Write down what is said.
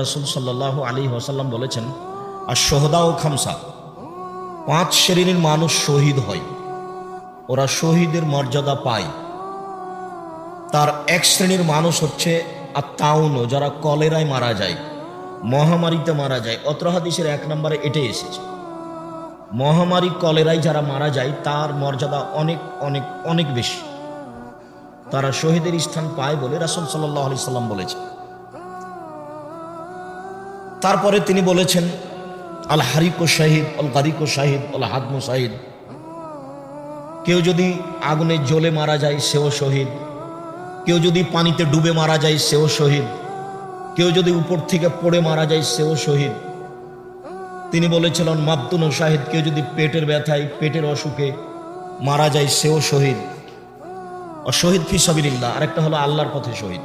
রাসূল সাল্লাল্লাহু আলাইহি ওয়াসাল্লাম বলেছেন, আর সোহদা ও খামসা, 5 শ্রেণীর মানুষ শহীদ হয়, ওরা শহীদের মর্যাদা পায়। তার এক শ্রেণীর মানুষ হচ্ছে আত্মাউন, যারা কলেরায় মারা যায়, মহামারীতে মারা যায়। অত্র হাদিসের 1 নম্বরে এটাই এসেছে। মহামারী কলেরায় যারা মারা যায় তার মর্যাদা অনেক অনেক অনেক বেশি, তারা শহীদের স্থান পায় বলে রাসূল সাল্লাল্লাহু আলাইহি সাল্লাম বলেছেন। তারপরে তিনি বলেছেন, আল হারিকু শাহিদ, আল গারিকু শাহিদ, আল হাদমু শাহিদ। কেউ যদি আগুনে জ্বলে মারা যায় সেও শহীদ, কেউ যদি পানিতে ডুবে মারা যায় সেও শহীদ, কেউ যদি উপর থেকে পড়ে মারা যায় সেও শহীদ। তিনি বলেছিলেন মাবতুন শাহিদ, কেউ যদি পেটের ব্যথায় পেটের অসুখে মারা যায় সেও শহীদ। আর শহীদ ফি সাবিলিল্লাহ, আরেকটা হলো আল্লাহর পথে শহীদ।